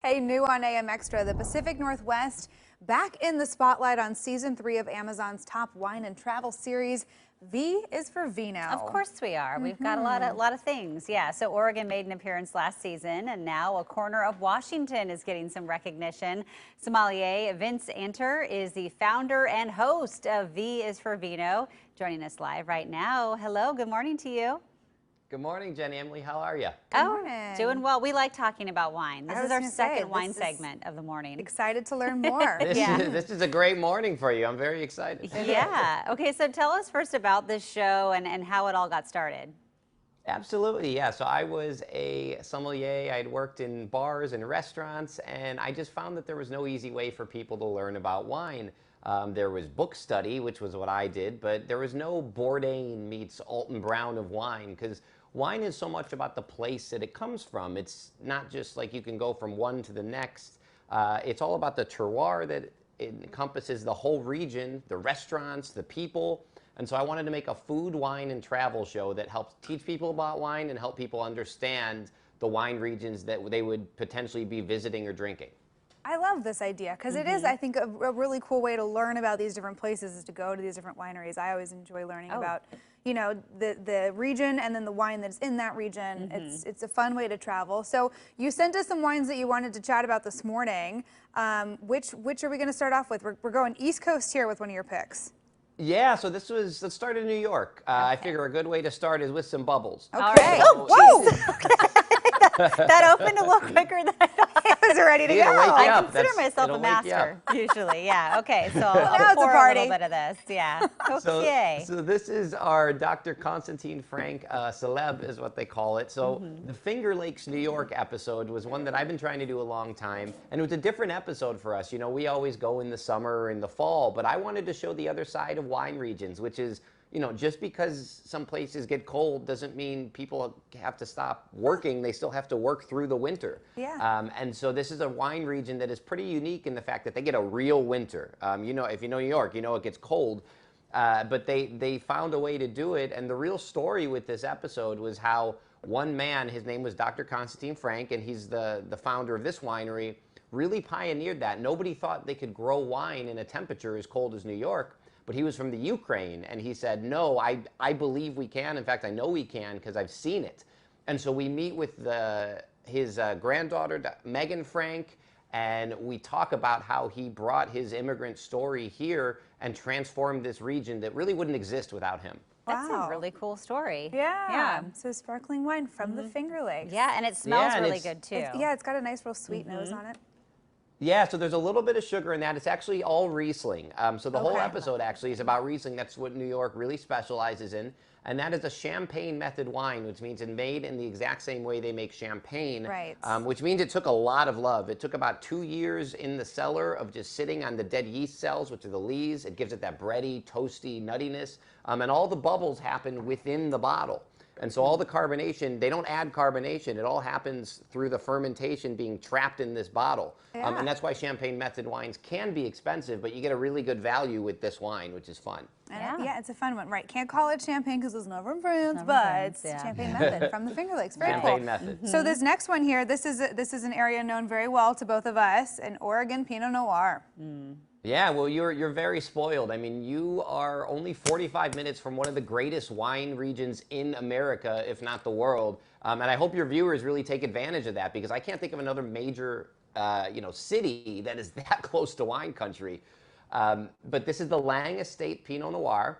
Hey, new on AM Extra, the Pacific Northwest back in the spotlight on season 3 of Amazon's top wine and travel series. V is for Vino. Of course we are. We've got a lot of things. Yeah, so Oregon made an appearance last season, and now a corner of Washington is getting some recognition. Sommelier Vince Anter is the founder and host of V is for Vino, joining us live right now. Hello, good morning to you. Good morning, Jenny. Emily, how are you? Good morning. Doing well. We like talking about wine. This is our second wine this segment of the morning. Excited to learn more. This is a great morning for you. I'm very excited. Yeah. Okay, so tell us first about this show and how it all got started. Absolutely, yeah. So I was a sommelier. I'd worked in bars and restaurants, and I just found that there was no easy way for people to learn about wine. There was book study, which was what I did, but there was no Bourdain meets Alton Brown of wine, because wine is so much about the place that it comes from. It's not just like you can go from one to the next. It's all about the terroir that it encompasses the whole region, the restaurants, the people. And so I wanted to make a food, wine, and travel show that helps teach people about wine and help people understand the wine regions that they would potentially be visiting or drinking. I love this idea because it is, I think, a really cool way to learn about these different places is to go to these different wineries. I always enjoy learning about, you know, the region and then the wine that's in that region. It's a fun way to travel. So you sent us some wines that you wanted to chat about this morning. Which are we going to start off with? We're going East Coast here with one of your picks. Yeah, so let's start in New York. I figure a good way to start is with some bubbles. Okay. All right. Oh, whoa! That opened a little quicker than I thought. I was ready to go. I consider myself a master, usually. Yeah, okay, so I'll pour a little bit of this. Yeah, okay. So this is our Dr. Constantine Frank Celeb is what they call it. So the Finger Lakes, New York episode was one that I've been trying to do a long time. And it was a different episode for us. You know, we always go in the summer or in the fall, but I wanted to show the other side of wine regions, which is, you know, just because some places get cold doesn't mean people have to stop working. They still have to work through the winter. Yeah. And so this is a wine region that is pretty unique in the fact that they get a real winter. You know, if you know New York, you know it gets cold. But they found a way to do it. And the real story with this episode was how one man, his name was Dr. Constantine Frank, and he's the founder of this winery, really pioneered that. Nobody thought they could grow wine in a temperature as cold as New York. But he was from the Ukraine, and he said, no, I believe we can. In fact, I know we can because I've seen it. And so we meet with his granddaughter, Megan Frank, and we talk about how he brought his immigrant story here and transformed this region that really wouldn't exist without him. That's a really cool story. Yeah. So sparkling wine from the Finger Lakes. Yeah, and it smells really good too. It's got a nice real sweet nose on it. Yeah, so there's a little bit of sugar in that. It's actually all Riesling. So the whole episode actually is about Riesling. That's what New York really specializes in. And that is a champagne method wine, which means it's made in the exact same way they make champagne. Right. Which means it took a lot of love. It took about 2 years in the cellar of just sitting on the dead yeast cells, which are the lees. It gives it that bready, toasty nuttiness. And all the bubbles happen within the bottle. And so all the carbonation, they don't add carbonation. It all happens through the fermentation being trapped in this bottle. And that's why champagne method wines can be expensive, but you get a really good value with this wine, which is fun. Yeah, it's a fun one. Right, can't call it champagne because it's not from France, but it's champagne method from the Finger Lakes. Very cool. Champagne method. So this next one here, this is an area known very well to both of us, an Oregon Pinot Noir. Yeah, well, you're very spoiled. I mean, you are only 45 minutes from one of the greatest wine regions in America, if not the world. And I hope your viewers really take advantage of that because I can't think of another major, city that is that close to wine country. But this is the Lang Estate Pinot Noir.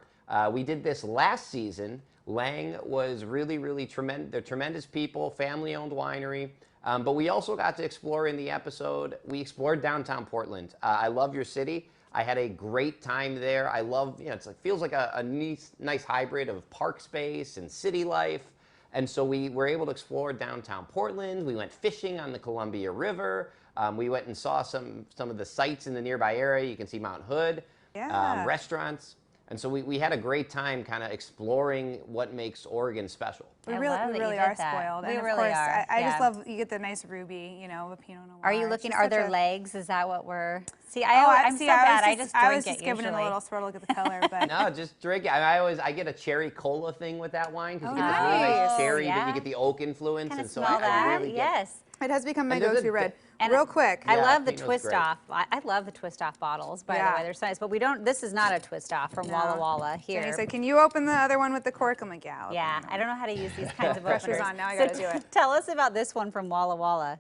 We did this last season. Lang was really tremendous. They're tremendous people, family-owned winery. But we also got to explore in the episode, we explored downtown Portland. I love your city. I had a great time there. I love, it feels like a nice hybrid of park space and city life. And so we were able to explore downtown Portland. We went fishing on the Columbia River. We went and saw some of the sites in the nearby area. You can see Mount Hood, restaurants. And so we had a great time kind of exploring what makes Oregon special. We really are spoiled. We and really of course, are. I just love, you get the nice ruby, a Pinot Noir. Are you looking, are there legs? Is that what we're, see, I'm so bad, I just drink I was just giving it a little swirl, look at the color. But no, just drink it. I get a cherry cola thing with that wine because you get this really nice cherry, but you get the oak influence. Kind of and so smell that, I really yes. It has become my And there's go-to a- red. and Real quick. I Yeah, love the Vino's twist great. off. I love the twist off bottles, by the Yeah. way. They're so nice, but we don't, this is not a twist off from Walla Walla here. Jenny said, can you open the other one with the cork? I'm like, yeah. I'll Yeah, open I don't know how to use these kinds of Pressure's openers. on, now I So gotta do it. Tell us about this one from Walla Walla.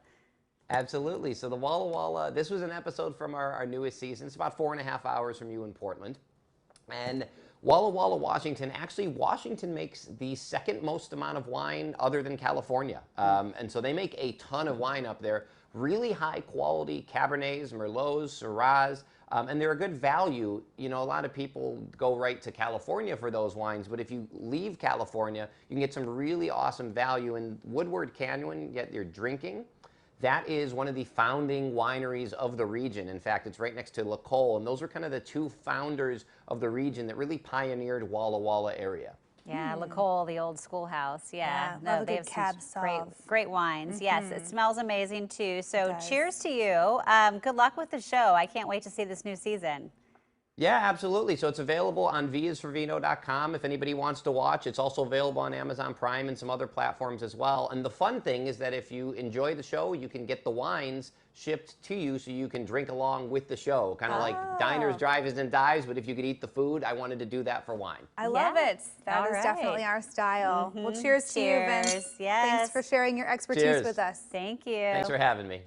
Absolutely. So the Walla Walla, this was an episode from our newest season. It's about 4.5 hours from you in Portland. And Walla Walla, Washington, actually Washington makes the second most amount of wine other than California. And so they make a ton of wine up there. Really high quality Cabernets, Merlots, Syrahs, and they're a good value. You know, a lot of people go right to California for those wines, but if you leave California, you can get some really awesome value. In Woodward Canyon, yet you're drinking. That is one of the founding wineries of the region. In fact, it's right next to La Colle, and those are kind of the two founders of the region that really pioneered Walla Walla area. Yeah, La Colle, the old schoolhouse. Yeah, Yeah, love a they good have some Cab Sauv. great wines. Yes, it smells amazing too. So does. cheers to you. Good luck with the show. I can't wait to see this new season. Yeah, absolutely. So it's available on viasforvino.com if anybody wants to watch. It's also available on Amazon Prime and some other platforms as well. And the fun thing is that if you enjoy the show, you can get the wines shipped to you so you can drink along with the show. Kind of like diners, drive-ins, and dives, but if you could eat the food, I wanted to do that for wine. I love Yeah. it. That All is right. definitely our style. Well, cheers to you, Vince. Cheers. Yes. Thanks for sharing your expertise Cheers. with us. Thank you. Thanks for having me.